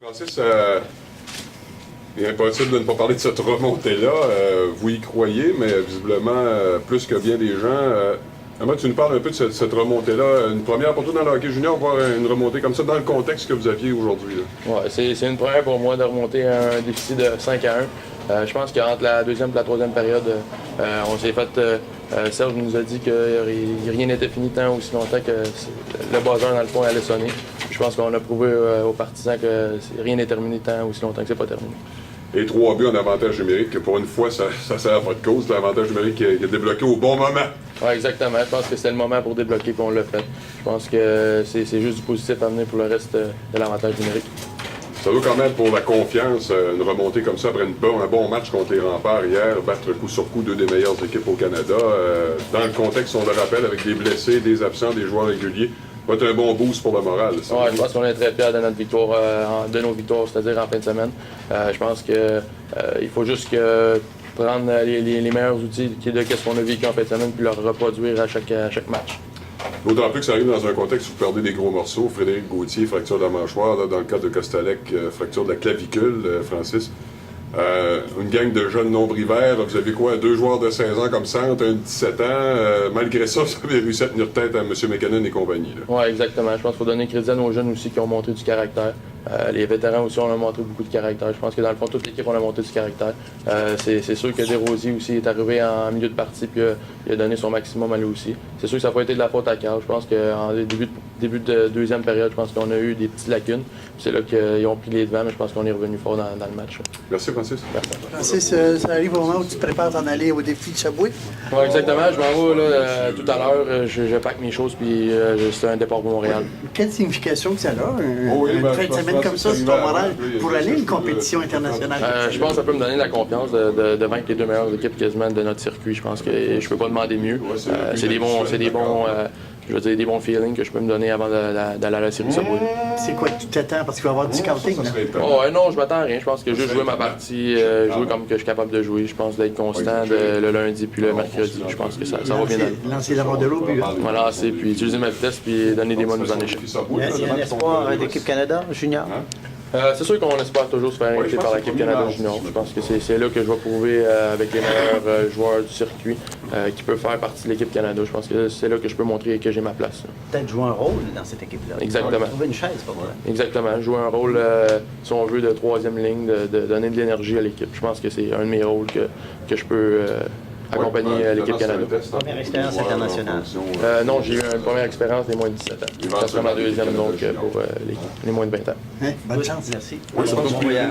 Francis, il est impossible de ne pas parler de cette remontée-là. Vous y croyez, mais visiblement, plus que bien des gens. Comment tu nous parles un peu de cette remontée-là? Une première pour toi dans le hockey junior, voir une remontée comme ça dans le contexte que vous aviez aujourd'hui? Ouais, c'est une première pour moi de remonter à un déficit de 5-1. Je pense qu'entre la deuxième et la troisième période, on s'est fait. Serge nous a dit que rien n'était fini tant aussi longtemps que le buzzer, dans le fond, allait sonner. Je pense qu'on a prouvé aux partisans que rien n'est terminé tant aussi longtemps que c'est pas terminé. Et 3 buts en avantage numérique, que pour une fois, ça sert à votre cause, l'avantage numérique qui est débloqué au bon moment. Oui, exactement. Je pense que c'est le moment pour débloquer et on l'a fait. Je pense que c'est juste du positif à venir pour le reste de l'avantage numérique. Ça vaut quand même pour la confiance, une remontée comme ça après un bon match contre les Remparts hier, battre coup sur coup deux des meilleures équipes au Canada. Dans le contexte, on le rappelle, avec des blessés, des absents, des joueurs réguliers, va être un bon boost pour le moral. Oui, je pense qu'on est très fiers de notre victoire, de nos victoires, c'est-à-dire en fin de semaine. Je pense qu'il faut juste prendre les meilleurs outils de ce qu'on a vécu en fin de semaine puis leur reproduire à chaque match. D'autant plus que ça arrive dans un contexte où vous perdez des gros morceaux. Frédéric Gauthier, fracture de la mâchoire. Là, dans le cas de Kostelec, fracture de la clavicule, Francis. Une gang de jeunes nombrivères. Vous avez quoi? 2 joueurs de 16 ans comme centre, un de 17 ans. Malgré ça, vous avez réussi à tenir tête à M. McKinnon et compagnie. Oui, exactement. Je pense qu'il faut donner crédit à nos jeunes aussi qui ont montré du caractère. Les vétérans aussi, on a montré beaucoup de caractère. Je pense que dans le fond, toute l'équipe, on a montré du caractère. C'est sûr que Desrosiers aussi est arrivé en milieu de partie puis il a donné son maximum à lui aussi. C'est sûr que ça n'a pas été de la faute à Carl. Je pense qu'en début de deuxième période, je pense qu'on a eu des petites lacunes. C'est là qu'ils ont pris les devants, mais je pense qu'on est revenu fort dans le match. Merci, Francis. Merci. Francis, ça arrive au moment où tu te prépares d'en aller au défi de Chaboué. Oui, exactement. Je m'en vais là, tout à l'heure. Je pack mes choses puis c'est un départ pour Montréal. Quelle signification que ça a, une fin de semaine comme ça, sur ton moral, pour aller à une compétition internationale? Je pense que ça peut me donner la confiance de vaincre les 2 meilleures équipes quasiment de notre circuit. Je pense que je peux pas demander mieux. C'est des bons feelings que je peux me donner avant d'aller à la série Subway. C'est quoi que tu t'attends? Parce qu'il va y avoir du scouting. Non, je m'attends à rien. Je pense que juste jouer ma partie, jouer comme que je suis capable de jouer. Je pense d'être constant le lundi puis le mercredi. Je pense que ça va bien aller. Lancer la rondelle au but. Voilà, puis utiliser ma vitesse puis donner des bonnes en échec. Il y a un espoir d'équipe Canada junior? C'est sûr qu'on espère toujours se faire inviter par l'équipe Canada Junior. Je pense que c'est là que je vais prouver avec les meilleurs joueurs du circuit qui peuvent faire partie de l'équipe Canada. Je pense que c'est là que je peux montrer que j'ai ma place. Peut-être jouer un rôle dans cette équipe-là. Exactement. Trouver une chaise pour moi. Exactement. Jouer un rôle, si on veut, de 3e ligne, de donner de l'énergie à l'équipe. Je pense que c'est un de mes rôles que je peux accompagner l'équipe Canada. Première expérience internationale. Non, j'ai eu une première expérience des moins de 17 ans. Ça sera ma deuxième donc pour les moins de 20 ans. Bonne chance. Merci. Oui, Bon voyage.